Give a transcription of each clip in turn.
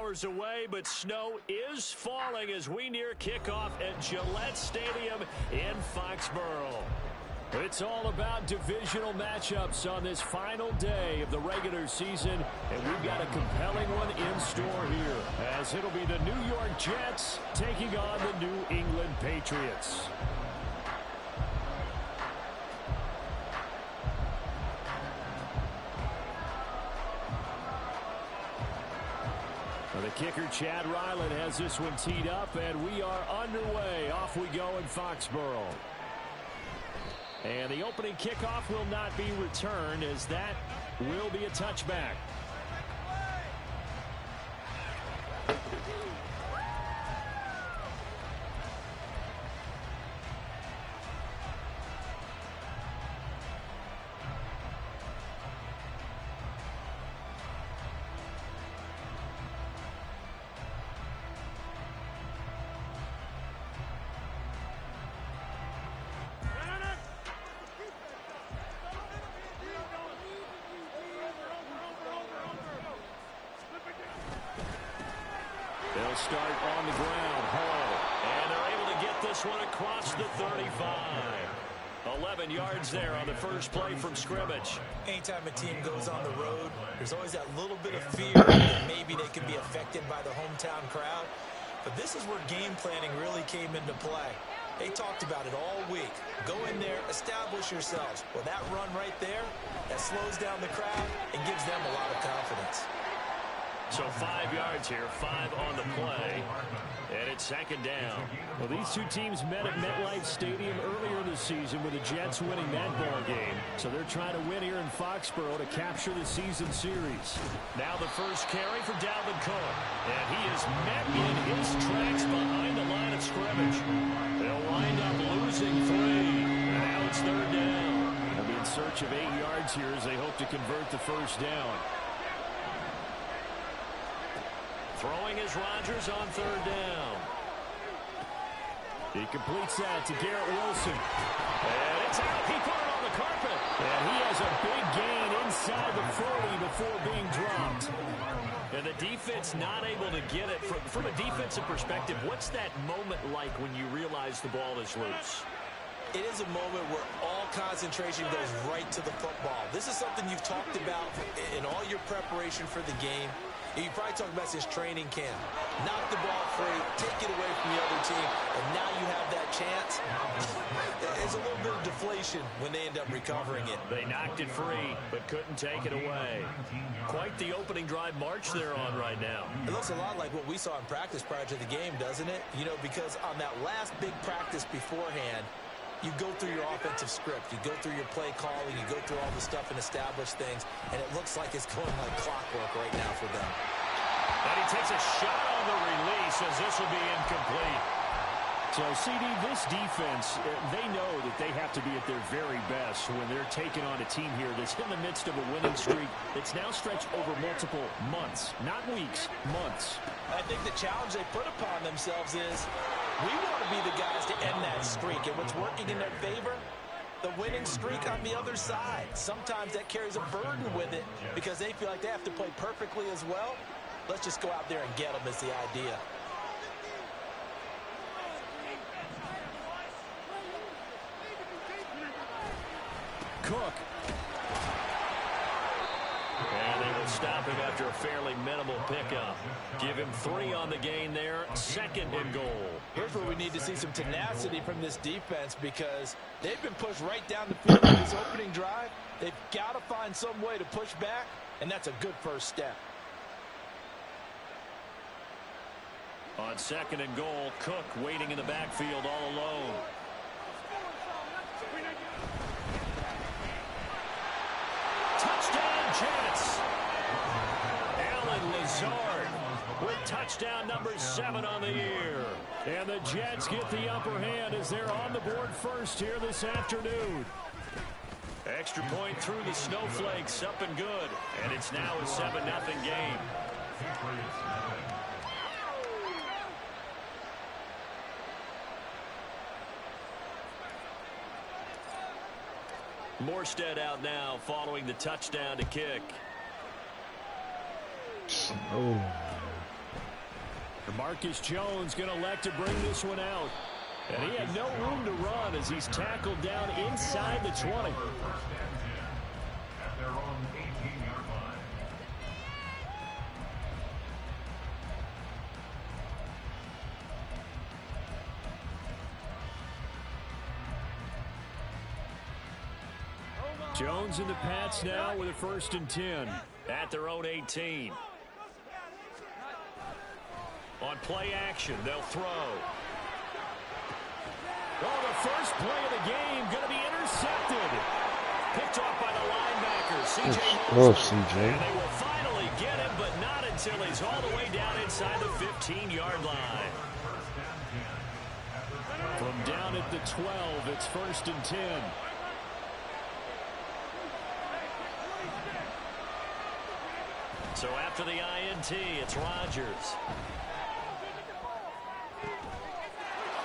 hours away, but snow is falling as we near kickoff at Gillette Stadium in Foxborough. It's all about divisional matchups on this final day of the regular season, and we've got a compelling one in store here, as it'll be the New York Jets taking on the New England Patriots. The kicker, Chad Ryland, has this one teed up, and we are underway. Off we go in Foxborough. And the opening kickoff will not be returned, as that will be a touchback. They'll start on the ground. Hall. And they're able to get this one across the 35. 11 yards there on the first play from scrimmage. Anytime a team goes on the road, there's always that little bit of fear that maybe they could be affected by the hometown crowd. But this is where game planning really came into play. They talked about it all week. Go in there, establish yourselves. Well, that run right there, that slows down the crowd and gives them a lot of confidence. So 5 yards here, 5 on the play, and it's second down. Well, these two teams met at MetLife Stadium earlier this season with the Jets winning that ball game. So they're trying to win here in Foxborough to capture the season series. Now the first carry for Dalvin Cook, and he is met in his tracks behind the line of scrimmage. They'll wind up losing 3, and now it's third down. They'll be in search of 8 yards here as they hope to convert the first down. Throwing is Rodgers on third down. He completes that to Garrett Wilson. And it's out. He put it on the carpet. And he has a big gain inside the 40 before being dropped. And the defense not able to get it. From a defensive perspective, what's that moment like when you realize the ball is loose? It is a moment where all concentration goes right to the football. This is something you've talked about in all your preparation for the game. You probably talked about since training camp. Knock the ball free, take it away from the other team, and now you have that chance. There's a little bit of deflation when they end up recovering it. They knocked it free, but couldn't take it away. Quite the opening drive march they're on right now. It looks a lot like what we saw in practice prior to the game, doesn't it? You know, because on that last big practice beforehand, you go through your offensive script, you go through your play calling, you go through all the stuff and establish things, and it looks like it's going like clockwork right now for them. And he takes a shot on the release as this will be incomplete. So, CD, this defense, they know that they have to be at their very best when they're taking on a team here that's in the midst of a winning streak that's now stretched over multiple months, not weeks, months. I think the challenge they put upon themselves is we want to be the guys to end that streak, and what's working in their favor, the winning streak on the other side. Sometimes that carries a burden with it because they feel like they have to play perfectly as well. Let's just go out there and get them is the idea. Cook. And they will stop him after a fairly minimal pickup. Give him 3 on the gain there, second and goal. Here's where we need to see some tenacity from this defense because they've been pushed right down the field in this opening drive. They've got to find some way to push back, and that's a good first step. On second and goal, Cook waiting in the backfield all alone. Touchdown, Jets. Allen Lazard with touchdown number 7 on the year. And the Jets get the upper hand as they're on the board first here this afternoon. Extra point through the snowflakes, up and good. And it's now a 7-0 game. Morstead out now following the touchdown to kick. Oh. Marcus Jones going to elect to bring this one out. And he had no room to run as he's tackled down inside the 20. Jones and the Pats now with a 1st and 10 at their own 18. On play action, they'll throw. Oh, the first play of the game going to be intercepted. Picked off by the linebacker, C.J. C.J. And they will finally get him, but not until he's all the way down inside the 15-yard line. From down at the 12, it's 1st and 10. So after the INT, it's Rodgers.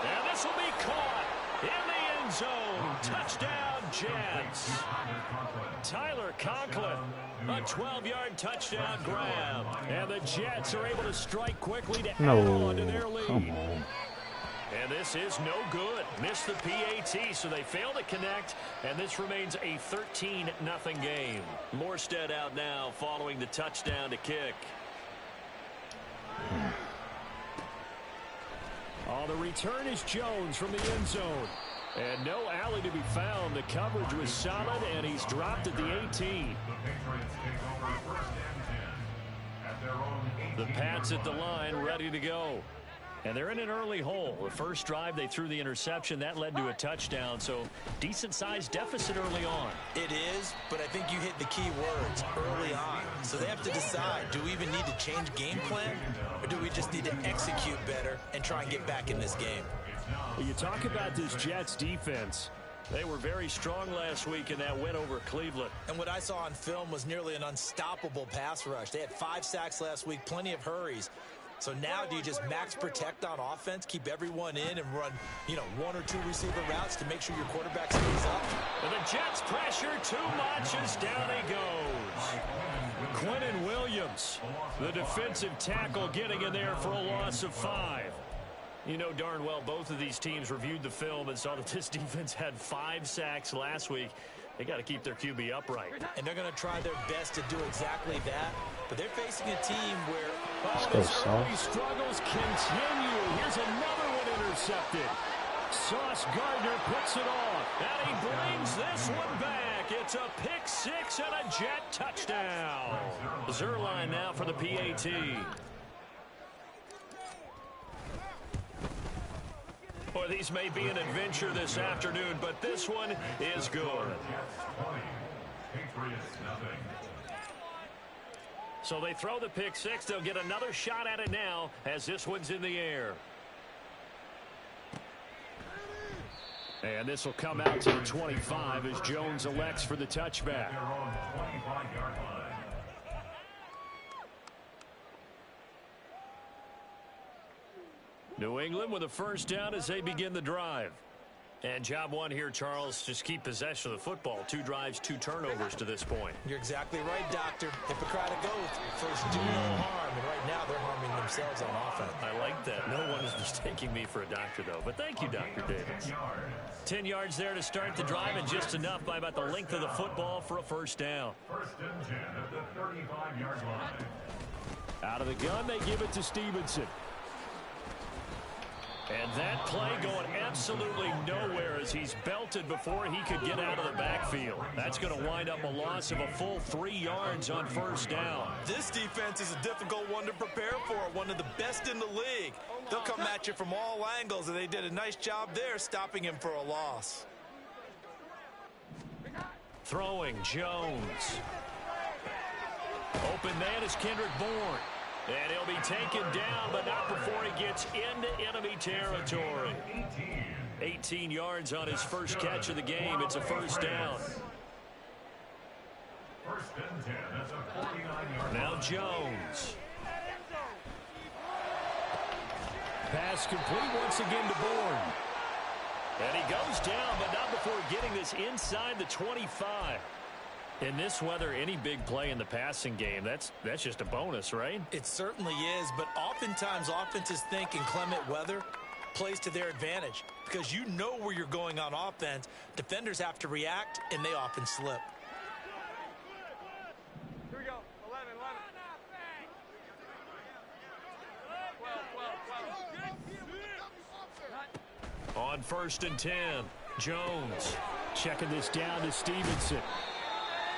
And this will be caught in the end zone. Touchdown, Jets. Tyler Conklin, a 12-yard touchdown grab. And the Jets are able to strike quickly to add on to their lead. Come on. And this is no good. Missed the PAT, so they fail to connect, and this remains a 13-0 game. Morstead out now following the touchdown to kick. Oh, the return is Jones from the end zone. And no alley to be found. The coverage was solid, and he's dropped at the 18. The Pats at the line, ready to go. And they're in an early hole. The first drive, they threw the interception. That led to a touchdown, so decent-sized deficit early on. It is, but I think you hit the key words, early on. So they have to decide, do we even need to change game plan, or do we just need to execute better and try and get back in this game? Well, you talk about this Jets defense. They were very strong last week in that win over Cleveland. And what I saw on film was nearly an unstoppable pass rush. They had 5 sacks last week, plenty of hurries. So now do you just max protect on offense, keep everyone in, and run, 1 or 2 receiver routes to make sure your quarterback stays up? And the Jets pressure too much as down he goes. Quinnen Williams, the defensive tackle, getting in there for a loss of 5. You know darn well both of these teams reviewed the film and saw that this defense had 5 sacks last week. They got to keep their QB upright. And they're going to try their best to do exactly that. But they're facing a team where early struggles continue. Here's another one intercepted. Sauce Gardner puts it off. And he brings this one back. It's a pick 6 and a Jet touchdown. Zuerlein now for the PAT. Boy, these may be an adventure this afternoon, but this one is good. So they throw the pick 6. They'll get another shot at it now as this one's in the air. And this will come out to the 25 as Jones elects for the touchback. New England with a first down as they begin the drive. And job one here, Charles, just keep possession of the football. 2 drives, 2 turnovers to this point. You're exactly right, Doctor. Hippocratic oath. First, do no harm. And right now, they're harming themselves on offense. I like that. No one is mistaking me for a doctor, though. But thank you, Dr. Davis. 10 yards there to start the drive, and just enough by about the length of the football for a first down. 1st and 10 at the 35-yard line. Out of the gun, they give it to Stevenson. And that play going absolutely nowhere as he's belted before he could get out of the backfield. That's going to wind up a loss of a full 3 yards on first down. This defense is a difficult one to prepare for, one of the best in the league. They'll come at you from all angles, and they did a nice job there stopping him for a loss. Throwing Jones. Open man is Kendrick Bourne. And he'll be taken down, but not before he gets into enemy territory. 18 yards on his first catch of the game. It's a first down. 1st and 10 at the 49-yard line. Now Jones. Pass complete once again to Bourne. And he goes down, but not before getting this inside the 25. In this weather, any big play in the passing game, that's just a bonus, right? It certainly is, but oftentimes offenses think in clement weather plays to their advantage because you know where you're going on offense. Defenders have to react, and they often slip. Here we go. 11. On 1st and 10, Jones checking this down to Stevenson.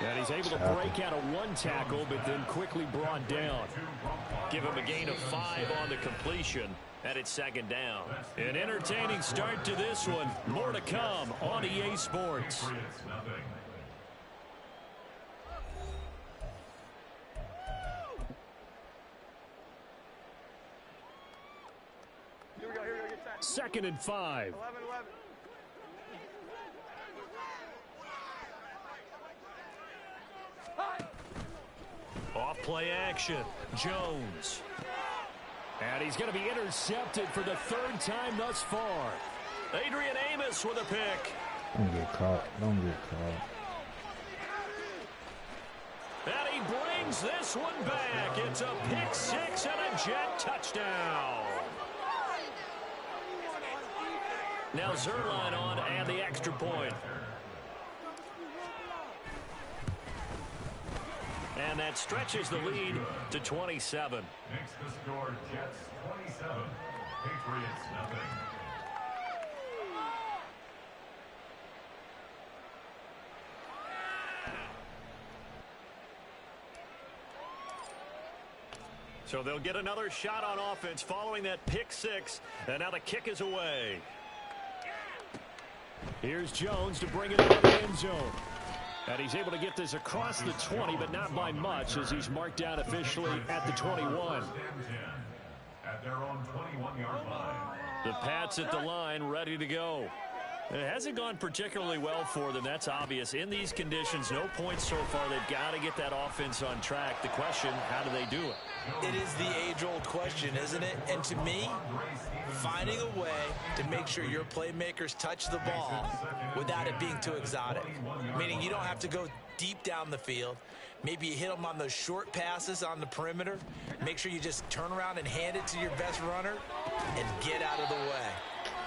And he's able to break out of one tackle, but then quickly brought down. Give him a gain of 5 on the completion, and it's 2nd down. An entertaining start to this one. More to come on EA Sports. Here we go. Get set. 2nd and 5. 11. Off play action. Jones. And he's going to be intercepted for the 3rd time thus far. Adrian Amos with a pick. Don't get caught. And he brings this one back. It's a pick 6 and a Jet touchdown. Now Zuerlein on and the extra point. And that stretches the lead to 27. Makes the score Jets 27, Patriots nothing. So they'll get another shot on offense following that pick 6. And now the kick is away. Here's Jones to bring it into the end zone. And he's able to get this across the 20, but not by much, as he's marked down officially at the 21. At their own 21-yard line. The Pats at the line, ready to go. It hasn't gone particularly well for them. That's obvious. In these conditions, no points so far. They've got to get that offense on track. The question, how do they do it? It is the age-old question, isn't it? And to me, finding a way to make sure your playmakers touch the ball without it being too exotic. Meaning you don't have to go deep down the field. Maybe you hit them on those short passes on the perimeter. Make sure you just turn around and hand it to your best runner and get out of the way.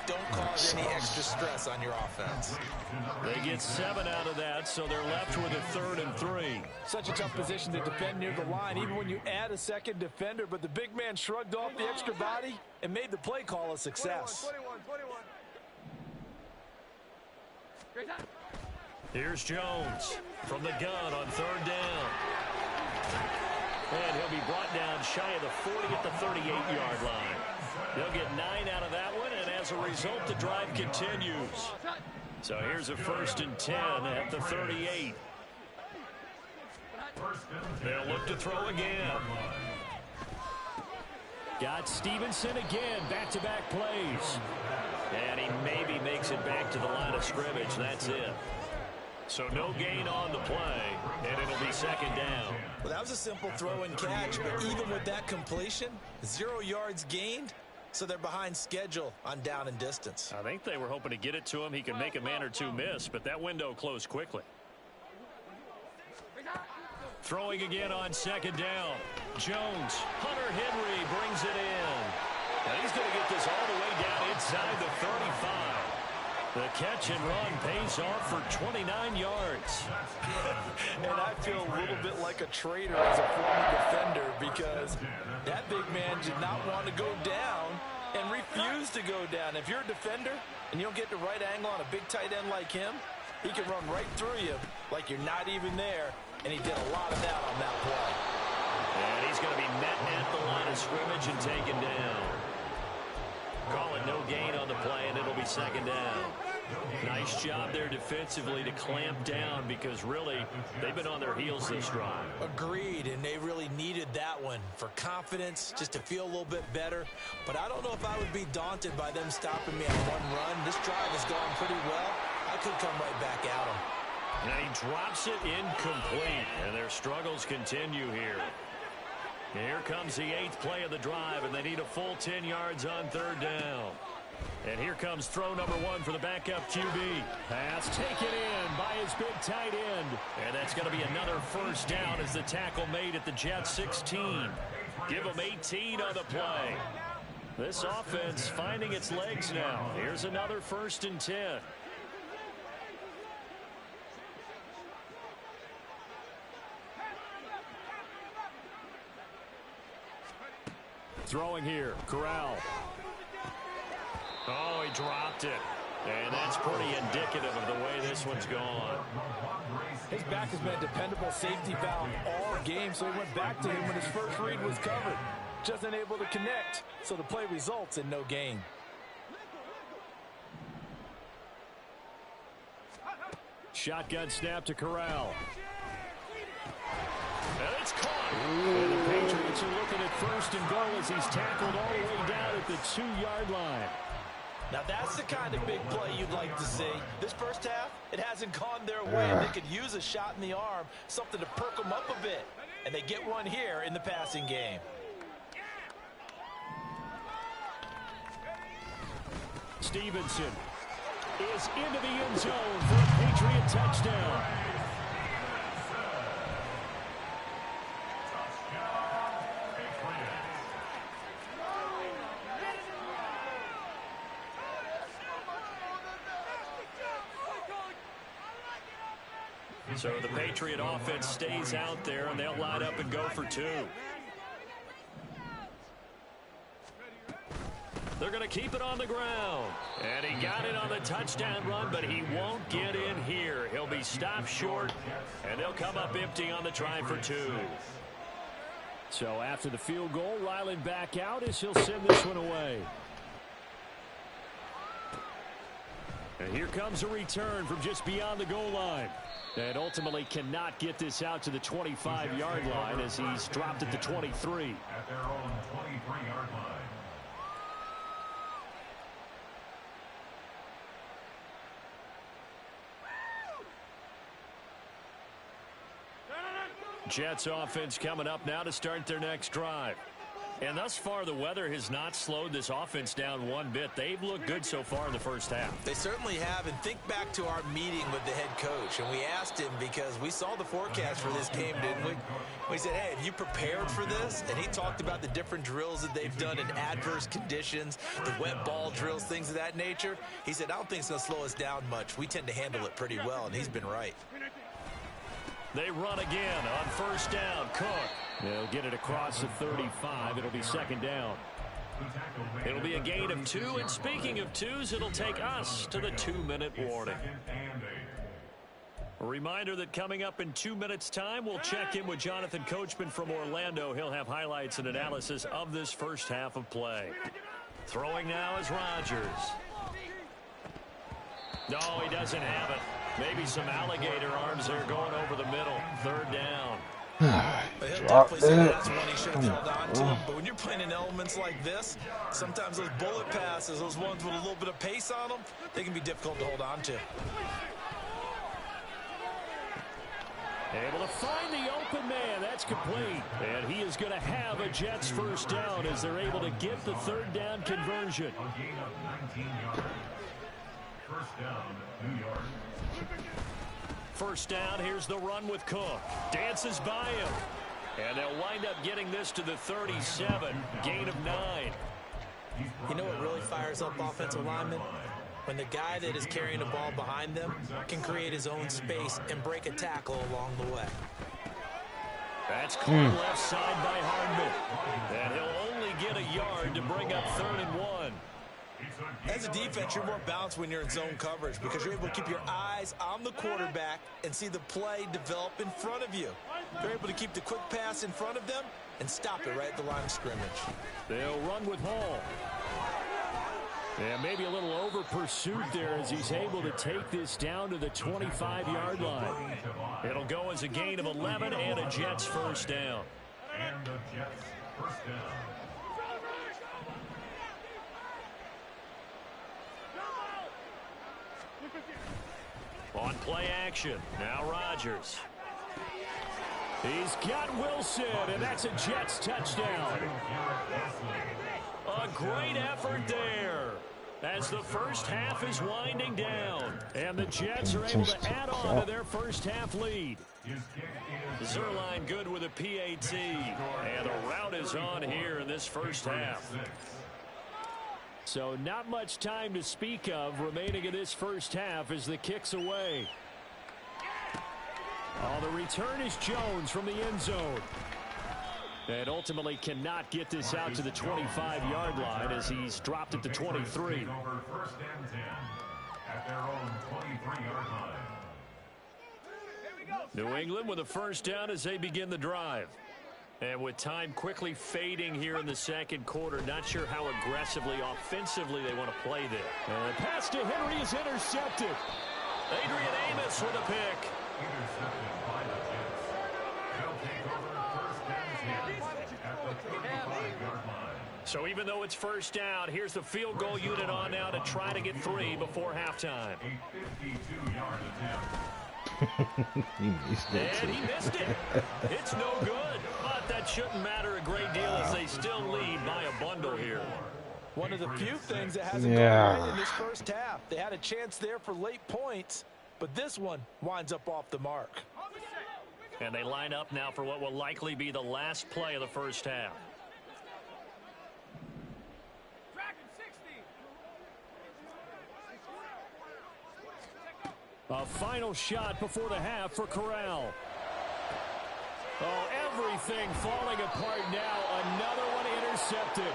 Don't cause any extra stress on your offense. They get 7 out of that, so they're left with a 3rd and 3. Such a tough position to defend near the line, even when you add a second defender, but the big man shrugged off the extra body and made the play call a success. 21. Here's Jones from the gun on 3rd down. And he'll be brought down shy of the 40 at the 38-yard line. They'll get 9 out of that one, and as a result, the drive continues. So here's a 1st and 10 at the 38. They'll look to throw again. Got Stevenson again, back-to-back plays. And he maybe makes it back to the line of scrimmage. That's it. So no gain on the play, and it'll be 2nd down. Well, that was a simple throw and catch, but even with that completion, 0 yards gained, so they're behind schedule on down and distance. I think they were hoping to get it to him. He could make a man or two miss, but that window closed quickly. Throwing again on 2nd down. Jones, Hunter Henry brings it in. And he's going to get this all the way down inside the 35. The catch and run pays off for 29 yards. And I feel a little bit like a traitor as a former defender because that big man did not want to go down and refused to go down. If you're a defender and you don't get the right angle on a big tight end like him, he can run right through you like you're not even there, and he did a lot of that on that play. And he's going to be met at the line of scrimmage and taken down. Call it no gain on the play, and it'll be 2nd down. Nice job there defensively to clamp down because really they've been on their heels this drive. Agreed, and they really needed that one for confidence, just to feel a little bit better. But I don't know if I would be daunted by them stopping me on one run. This drive has gone pretty well. I could come right back at them. And he drops it incomplete, and their struggles continue here. Here comes the 8th play of the drive, and they need a full 10 yards on 3rd down. And here comes throw number 1 for the backup QB. Pass taken in by his big tight end. And that's going to be another first down as the tackle made at the Jets 16. Give them 18 on the play. This offense finding its legs now. Here's another 1st and 10. Throwing here, Corral. Oh, he dropped it. And that's pretty indicative of the way this one's gone. His back has been a dependable safety valve all game, so he went back to him when his first read was covered. Just unable to connect, so the play results in no gain. Shotgun snap to Corral. And it's caught. And the Patriots are looking at 1st and goal as he's tackled all the way down at the 2-yard line. Now that's the kind of big play you'd like to see. This first half, it hasn't gone their way. They could use a shot in the arm, something to perk them up a bit. And they get one here in the passing game. Stevenson is into the end zone for a Patriot touchdown. So the Patriot offense stays out there, and they'll line up and go for 2. They're going to keep it on the ground. And he got it on the touchdown run, but he won't get in here. He'll be stopped short, and they'll come up empty on the try for 2. So after the field goal, Ryland back out as he'll send this one away. And here comes a return from just beyond the goal line. And ultimately cannot get this out to the 25-yard line as he's dropped at the 23. At their own 23-yard line. Jets offense coming up now to start their next drive. And thus far, the weather has not slowed this offense down one bit. They've looked good so far in the first half. They certainly have. And think back to our meeting with the head coach. And we asked him because we saw the forecast for this game, didn't we? We said, hey, have you prepared for this? And he talked about the different drills that they've done in adverse conditions, the wet ball drills, things of that nature. He said, I don't think it's going to slow us down much. We tend to handle it pretty well, and he's been right. They run again on 1st down. Cook. They'll get it across the 35. It'll be 2nd down. It'll be a gain of 2. And speaking of 2s, it'll take us to the 2-minute warning. A reminder that coming up in 2 minutes' time, we'll check in with Jonathan Coachman from Orlando. He'll have highlights and analysis of this first half of play. Throwing now is Rodgers. No, he doesn't have it. Maybe some alligator arms there going over the middle. 3rd down. He'll definitely say that's one he should have held on to. But when you're playing in elements like this, sometimes those bullet passes, those ones with a little bit of pace on them, they can be difficult to hold on to. Able to find the open man. That's complete. And he is going to have a Jets 1st down as they're able to get the 3rd down conversion. A gain of 19 yards. 1st down, New York. 1st down, here's the run with Cook. Dances by him. And they'll wind up getting this to the 37. Gain of 9. You know what really fires up offensive linemen? When the guy that is carrying the ball behind them can create his own space and break a tackle along the way. That's caught left side by Hardman. And he'll only get a yard to bring up 3rd and 1. As a defense, you're more balanced when you're in zone coverage because you're able to keep your eyes on the quarterback and see the play develop in front of you. You're able to keep the quick pass in front of them and stop it right at the line of scrimmage. They'll run with Hall. And maybe a little over pursuit there as he's able to take this down to the 25-yard line. It'll go as a gain of 11 and a Jets 1st down. And the Jets 1st down. On play action, now Rodgers. He's got Wilson, and that's a Jets touchdown. A great effort there. as the first half is winding down. And the Jets are able to add on to their first half lead. Zerline good with a PAT. And the route is on here in this first half. So not much time to speak of remaining in this first half as the kick's away. Oh, the return is Jones from the end zone. And ultimately cannot get this out to the 25-yard line as he's dropped it to 23. First and 10 at their own 23-yard line. New England with a first down as they begin the drive. And with time quickly fading here in the second quarter, not sure how aggressively, offensively they want to play there. And the pass to Henry is intercepted. Adrian Amos with a pick. Intercepted by the Jets. They'll take over first and 10 at the 35-yard line. So even though it's first down, here's the field goal unit on now to try to get 3 before halftime. A 52-yard attempt. And he missed it. It's no good. But that shouldn't matter a great deal as they still lead by a bundle here. One of the few things that hasn't gone right in this first half. They had a chance there for late points, but this one winds up off the mark. And they line up now for what will likely be the last play of the first half. A final shot before the half for Corral. Oh, everything falling apart now. Another one intercepted.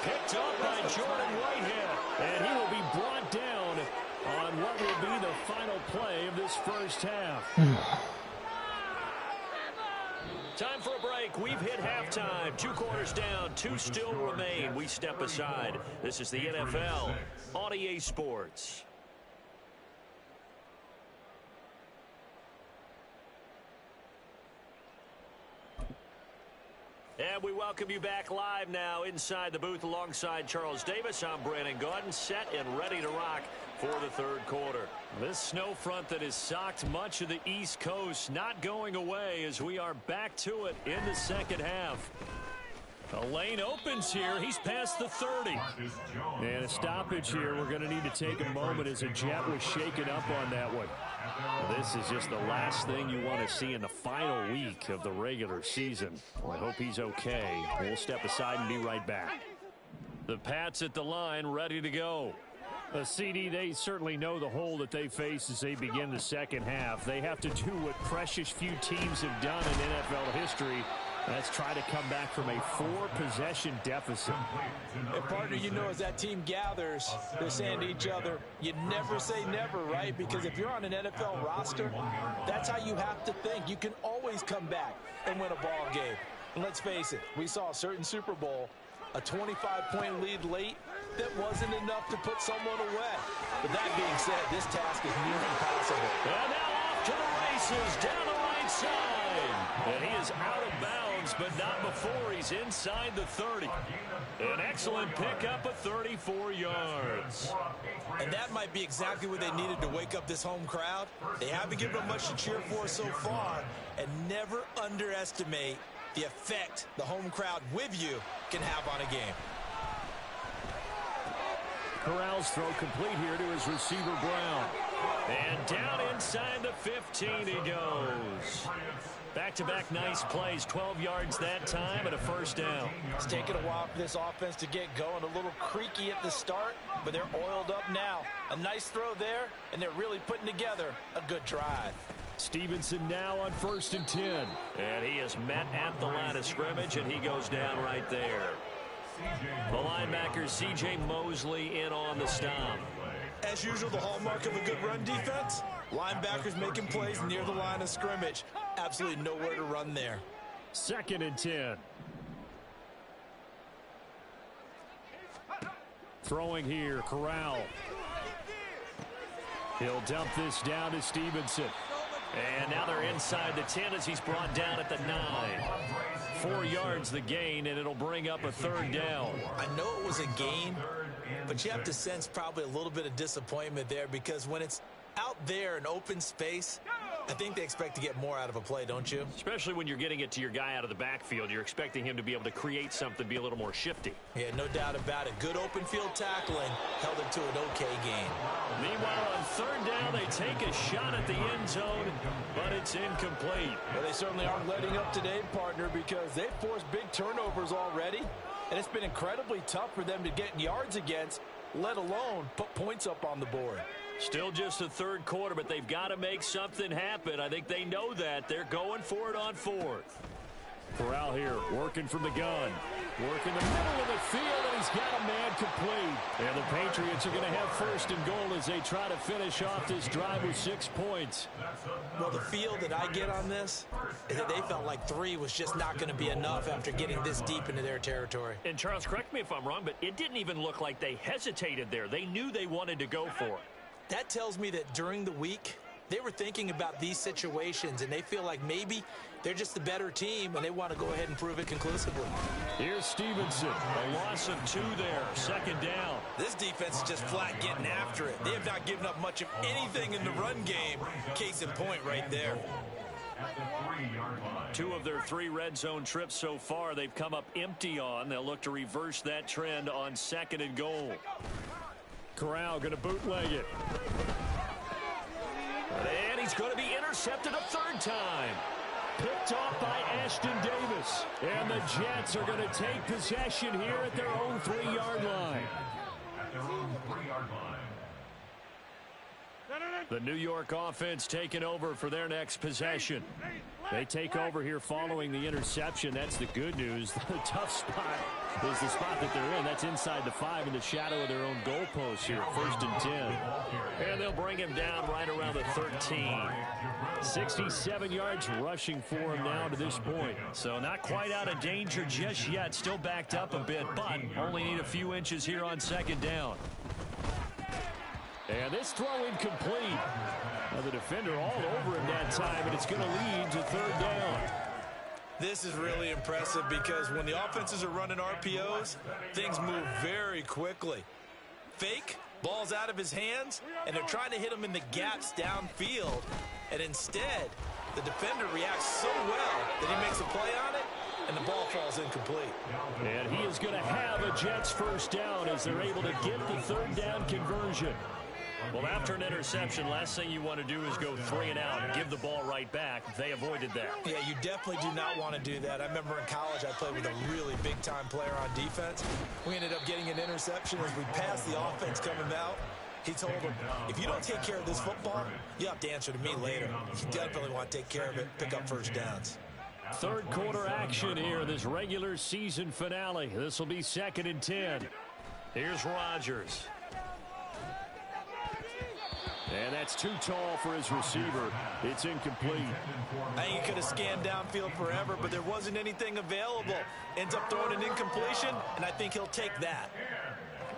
Picked up by Jordan Whitehead. And he will be brought down on what will be the final play of this first half. Time for a break. We've hit halftime. 2 quarters down. 2 still remain. We step aside. This is the NFL on EA Sports. And we welcome you back live now inside the booth alongside Charles Davis. I'm Brandon Gaudin, set and ready to rock for the third quarter. This snow front that has socked much of the East Coast not going away as we are back to it in the second half. A lane opens here. He's past the 30. And a stoppage here. We're going to need to take a moment as a Jet was shaken up on that one. This is just the last thing you want to see in the final week of the regular season. Well, I hope he's okay. We'll step aside and be right back. The Pats at the line, ready to go. CD, they certainly know the hole that they face as they begin the second half. They have to do what precious few teams have done in NFL history. Let's try to come back from a 4-possession deficit. And partner, you know, as that team gathers, they're saying to each other, you never say never, right? Because if you're on an NFL roster, that's how you have to think. You can always come back and win a ball game. And let's face it, we saw a certain Super Bowl, a 25-point lead late that wasn't enough to put someone away. But that being said, this task is nearly impossible. And now off to the races down the right side. And he is out of bounds, but not before he's inside the 30. An excellent pickup of 34 yards. And that might be exactly what they needed to wake up this home crowd. They haven't given them much to cheer for so far, and never underestimate the effect the home crowd with you can have on a game. Corral's throw complete here to his receiver, Brown. And down inside the 15 he goes. Back-to-back nice plays, 12 yards that time and a first down. It's taken a while for this offense to get going. A little creaky at the start, but they're oiled up now. A nice throw there, and they're really putting together a good drive. Stevenson now on 1st and 10. And he is met at the line of scrimmage, and he goes down right there. The linebacker, C.J. Mosley, in on the stop. As usual, the hallmark of a good run defense, linebackers making plays near the line of scrimmage. Absolutely nowhere to run there. 2nd and 10. Throwing here, Corral. He'll dump this down to Stevenson. And now they're inside the 10 as he's brought down at the 9. 4 yards the gain, and it'll bring up a 3rd down. I know it was a gain, but you have to sense probably a little bit of disappointment there because when it's out there in open space, I think they expect to get more out of a play, don't you? Especially when you're getting it to your guy out of the backfield. You're expecting him to be able to create something, be a little more shifty. Yeah, no doubt about it. Good open field tackling held it to an okay gain. Meanwhile, on third down, they take a shot at the end zone, but it's incomplete. Well, they certainly aren't letting up today, partner, because they've forced big turnovers already, and it's been incredibly tough for them to get yards against, let alone put points up on the board. Still just the third quarter, but they've got to make something happen. I think they know that. They're going for it on fourth. Corral here, working from the gun. Working the middle of the field, and he's got a man complete. And the Patriots are going to have first and goal as they try to finish off this drive with 6 points. Well, the feel that I get on this is that they felt like 3 was just not going to be enough after getting this deep into their territory. And Charles, correct me if I'm wrong, but it didn't even look like they hesitated there. They knew they wanted to go for it. That tells me that during the week, they were thinking about these situations, and they feel like maybe they're just the better team, and they want to go ahead and prove it conclusively. Here's Stevenson. A loss of 2 there. Second down. This defense is just flat getting after it. They have not given up much of anything in the run game. Case in point right there. At the 3-yard line. 2 of their 3 red zone trips so far they've come up empty on. They'll look to reverse that trend on second and goal. Corral going to bootleg it. And he's going to be intercepted a 3rd time. Picked off by Ashton Davis. And the Jets are going to take possession here at their own 3-yard line. At their own 3-yard line. The New York offense taking over for their next possession. They take over here following the interception. That's the good news. The tough spot is the spot that they're in. That's inside the 5 in the shadow of their own goalpost here. 1st and 10. And they'll bring him down right around the 13. 67 yards rushing for him now to this point. So not quite out of danger just yet. Still backed up a bit, but only need a few inches here on 2nd down. And this throw incomplete. Now the defender all over him that time, and it's going to lead to 3rd down. This is really impressive because when the offenses are running RPOs, things move very quickly. Fake, ball's out of his hands, and they're trying to hit him in the gaps downfield. And instead, the defender reacts so well that he makes a play on it, and the ball falls incomplete. And he is going to have a Jets 1st down as they're able to get the 3rd down conversion. Well, after an interception, last thing you want to do is go 3 and out and give the ball right back. They avoided that. Yeah, you definitely do not want to do that. I remember in college I played with a really big-time player on defense. We ended up getting an interception as we passed the offense coming out. He told him, if you don't take care of this football, you have to answer to me later. You definitely want to take care of it, pick up 1st downs. 3rd quarter action here, this regular season finale. This will be 2nd and 10. Here's Rodgers. And that's too tall for his receiver. It's incomplete. I think he could have scanned downfield forever, but there wasn't anything available. Ends up throwing an incompletion, and I think he'll take that.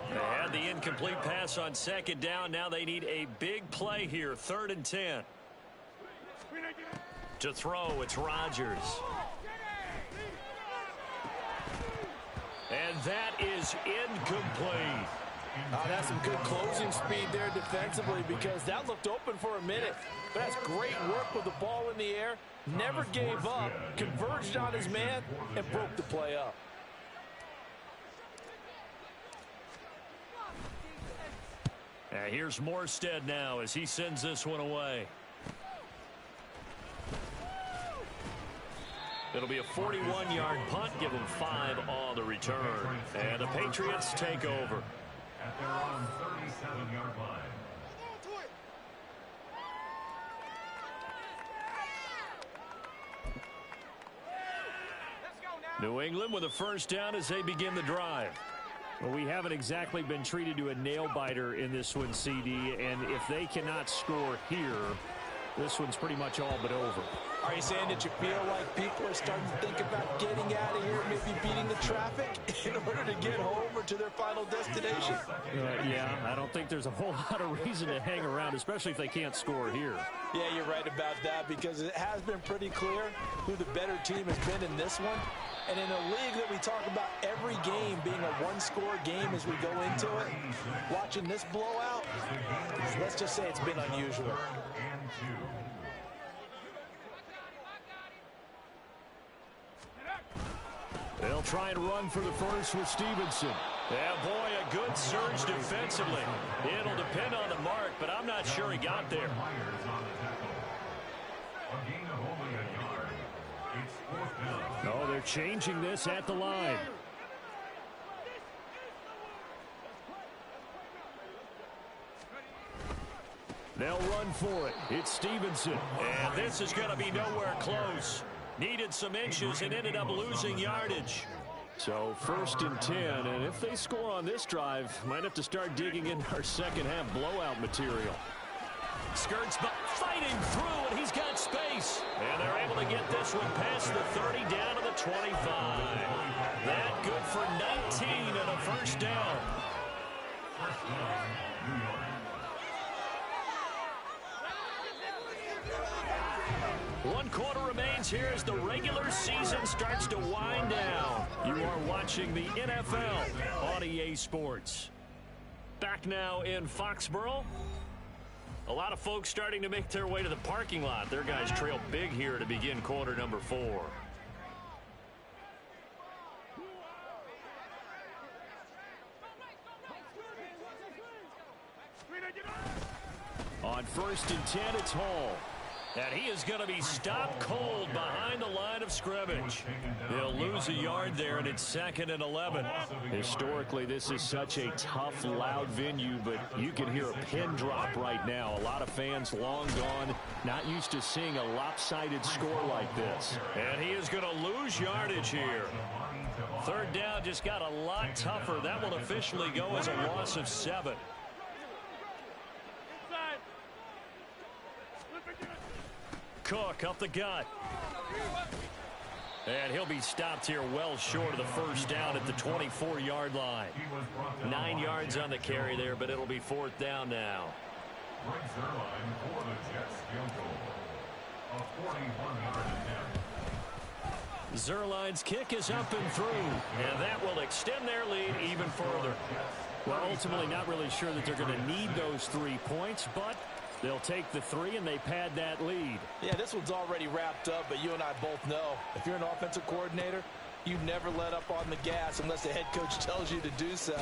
They had the incomplete pass on 2nd down. Now they need a big play here. 3rd and 10. To throw, it's Rodgers. And that is incomplete. That's some good closing speed there defensively because that looked open for a minute. But that's great work with the ball in the air. Never gave up, converged on his man, and broke the play up. Here's Morstead now as he sends this one away. It'll be a 41-yard punt. Give them 5 on the return. And the Patriots take over. At their own 37-yard line. New England with a 1st down as they begin the drive. Well, we haven't exactly been treated to a nail-biter in this one, CD, and if they cannot score here, this one's pretty much all but over. Are you saying that you feel like people are starting to think about getting out of here, maybe beating the traffic in order to get home or to their final destination? Yeah, I don't think there's a whole lot of reason to hang around, especially if they can't score here. Yeah, you're right about that because it has been pretty clear who the better team has been in this one. And in a league that we talk about every game being a one-score game as we go into it, watching this blowout, let's just say it's been unusual. try and run for the first with Stevenson. Yeah, boy, a good surge defensively. It'll depend on the mark, but I'm not sure he got there. Myers on the tackle. A gain of only a yard. It's fourth down. Oh, they're changing this at the line. They'll run for it. It's Stevenson. And this is going to be nowhere close. Needed some inches and ended up losing yardage. So 1st and 10, and if they score on this drive, might have to start digging in our second half blowout material. Skirts fighting through, and he's got space. And they're able to get this one past the 30 down to the 25. That good for 19 and a first down. First down, New York. One quarter remains here as the regular season starts to wind down. You are watching the NFL on EA Sports. Back now in Foxborough. A lot of folks starting to make their way to the parking lot. Their guys trail big here to begin quarter number 4. On 1st and 10, it's Hall. And he is going to be stopped cold behind the line of scrimmage. They'll lose a yard there, and it's 2nd and 11. Historically, this is such a tough, loud venue, but you can hear a pin drop right now. A lot of fans long gone, not used to seeing a lopsided score like this. And he is going to lose yardage here. 3rd down just got a lot tougher. That will officially go as a loss of 7. Cook up the gut. And he'll be stopped here well short of the first down at the 24-yard line. 9 yards on the carry there, but it'll be 4th down now. Greg Zuerlein for the Jets field goal. A 41-yard attempt. Zuerlein's kick is up and through, and that will extend their lead even further. Well, ultimately not really sure that they're going to need those 3 points, but they'll take the 3 and they pad that lead. Yeah, this one's already wrapped up, but you and I both know if you're an offensive coordinator, you never let up on the gas unless the head coach tells you to do so.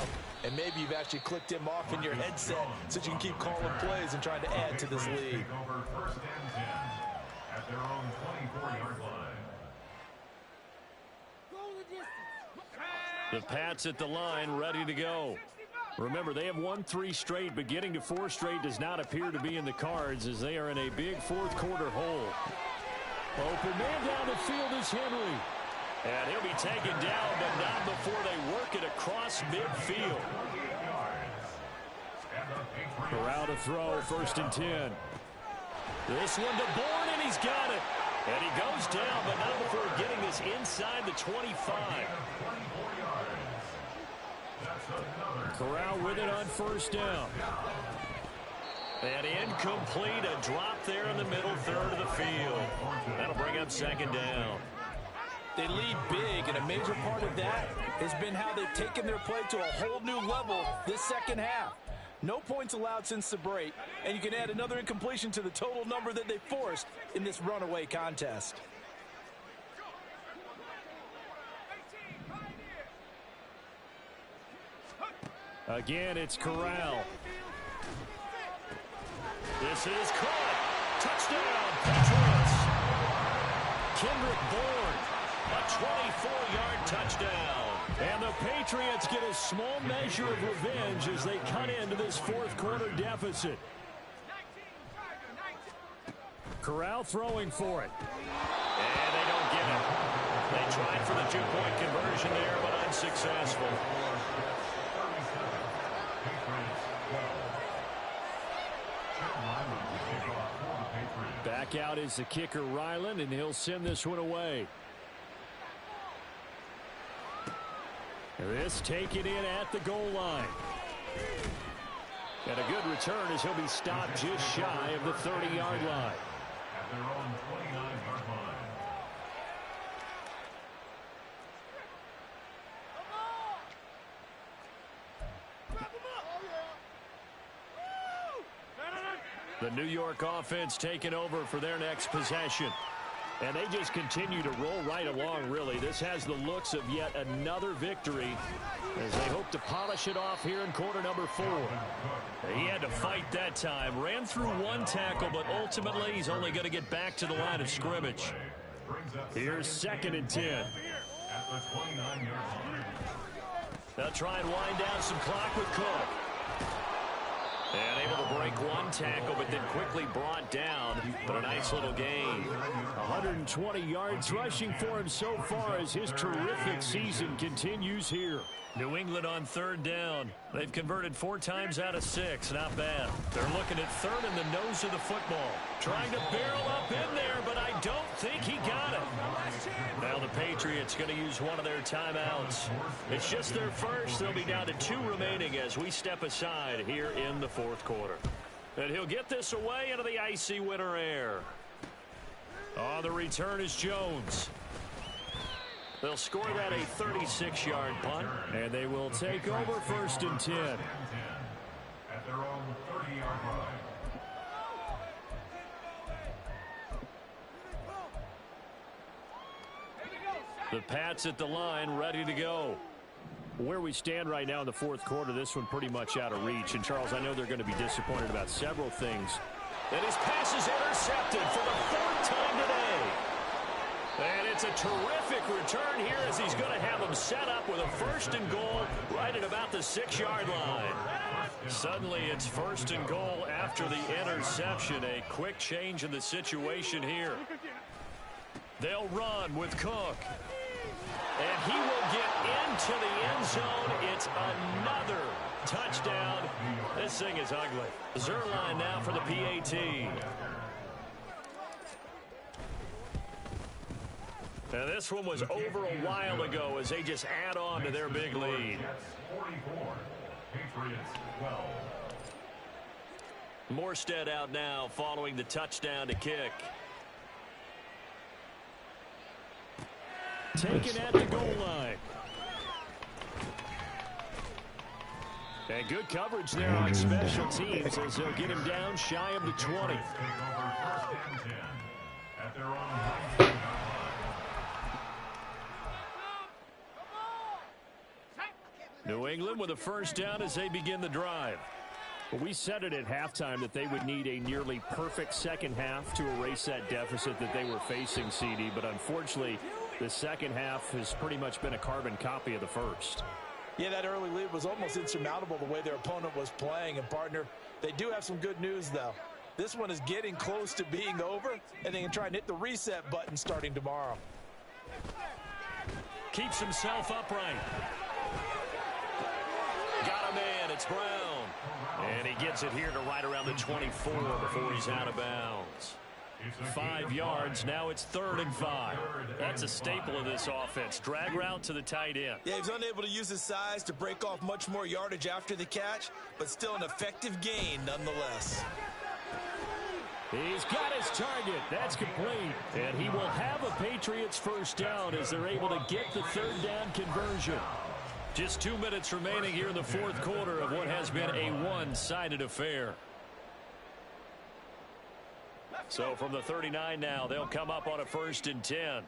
And maybe you've actually clicked him off in your headset so you can keep calling plays and trying to add to this lead. Take over 1st and 10 at their own 24-yard line. The Pats at the line, ready to go. Remember, they have won 3 straight, but getting to 4 straight does not appear to be in the cards as they are in a big 4th quarter hole. Open man down the field is Henry. And he'll be taken down, but not before they work it across midfield. Corral to throw, 1st and 10. This one to Bourne, and he's got it. And he goes down, but not before getting this inside the 25. Corral with it on 1st down. And incomplete, a drop there in the middle third of the field. That'll bring up 2nd down. They lead big, and a major part of that has been how they've taken their play to a whole new level this second half. No points allowed since the break, and you can add another incompletion to the total number that they forced in this runaway contest. Again, it's Corral. This is caught. Touchdown, Patriots. Kendrick Bourne, a 24-yard touchdown. And the Patriots get a small measure of revenge as they cut into this 4th quarter deficit. Corral throwing for it. And they don't get it. They tried for the 2-point conversion there, but unsuccessful. Back out is the kicker, Ryland, and he'll send this one away. This taken in at the goal line. And a good return as he'll be stopped just shy of the 30-yard line. At their own 29-yard line. The New York offense taking over for their next possession. And they just continue to roll right along, really. This has the looks of yet another victory as they hope to polish it off here in quarter number 4. He had to fight that time. Ran through one tackle, but ultimately he's only going to get back to the line of scrimmage. Here's 2nd and 10. They'll try and wind down some clock with Cook. And able to break one tackle, but then quickly brought down. But a nice little gain. 120 yards rushing for him so far as his terrific season continues here. New England on 3rd down. They've converted 4 times out of 6. Not bad. They're looking at 3rd in the nose of the football. Trying to barrel up in there, but I don't think he got it. Now the Patriots going to use one of their timeouts. It's just their first. They'll be down to 2 remaining as we step aside here in the 4th quarter. And he'll get this away into the icy winter air. On the return is Jones. They'll score that a 36-yard punt, and they will take over 1st and 10. At their own 30-yard line. The Pats at the line, ready to go. Where we stand right now in the 4th quarter, this one pretty much out of reach. And, Charles, I know they're going to be disappointed about several things. And his pass is intercepted for the 4th time today. And it's a terrific return here as he's going to have them set up with a 1st and goal right at about the 6-yard line. Suddenly it's 1st and goal after the interception. A quick change in the situation here. They'll run with Cook. And he will get into the end zone. It's another touchdown. This thing is ugly. Zuerlein now for the PAT. Now this one was over a while ago as they just add on to their big lead. 44. Patriots 12. Morstead out now following the touchdown to kick. Taken at the goal line. And good coverage there on special teams as they'll get him down shy of the 20. Take over 1st and 10 at their own 19-yard line. New England with a 1st down as they begin the drive. Well, we said it at halftime that they would need a nearly perfect second half to erase that deficit that they were facing, CD. But unfortunately, the second half has pretty much been a carbon copy of the first. Yeah, that early lead was almost insurmountable the way their opponent was playing. And, partner, they do have some good news, though. This one is getting close to being over, and they can try and hit the reset button starting tomorrow. Keeps himself upright. Got a man. It's Brown. And he gets it here to right around the 24 before he's out of bounds. 5 yards. Now it's 3rd and 5. That's a staple of this offense. Drag route to the tight end. Yeah, he's unable to use his size to break off much more yardage after the catch, but still an effective gain nonetheless. He's got his target. That's complete. And he will have a Patriots 1st down as they're able to get the 3rd down conversion. Just 2 minutes remaining here in the 4th quarter of what has been a one-sided affair. So from the 39 now, they'll come up on a 1st and 10.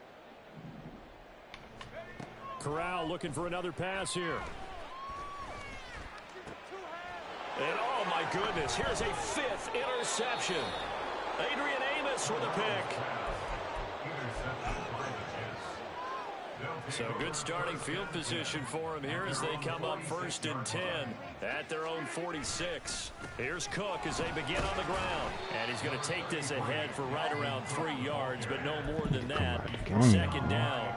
Corral looking for another pass here. And oh my goodness, here's a 5th interception. Adrian Amos with a pick. So good starting field position for him here as they come up 1st and 10 at their own 46. Here's Cook as they begin on the ground. And he's going to take this ahead for right around 3 yards, but no more than that. 2nd down.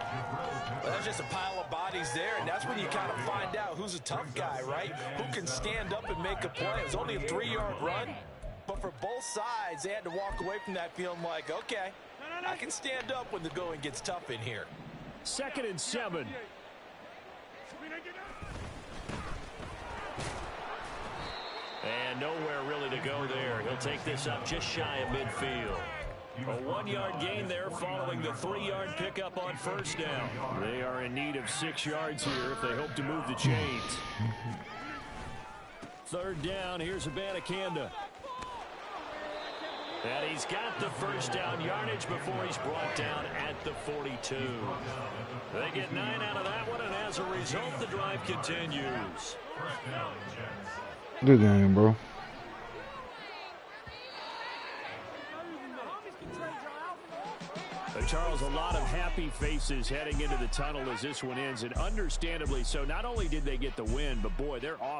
Well, that's just a pile of bodies there, and that's when you kind of find out who's a tough guy, right? Who can stand up and make a play. It was only a 3-yard run, but for both sides, they had to walk away from that feeling like, okay, I can stand up when the going gets tough in here. 2nd and 7. And nowhere really to go there. He'll take this up just shy of midfield. A 1-yard gain there following the 3-yard pickup on 1st down. They are in need of 6 yards here if they hope to move the chains. 3rd down. Here's Abanikanda. And he's got the first down yardage before he's brought down at the 42. They get 9 out of that one, and as a result, the drive continues. Good game, bro. Charles, a lot of happy faces heading into the tunnel as this one ends, and understandably so. Not only did they get the win, but boy, their offense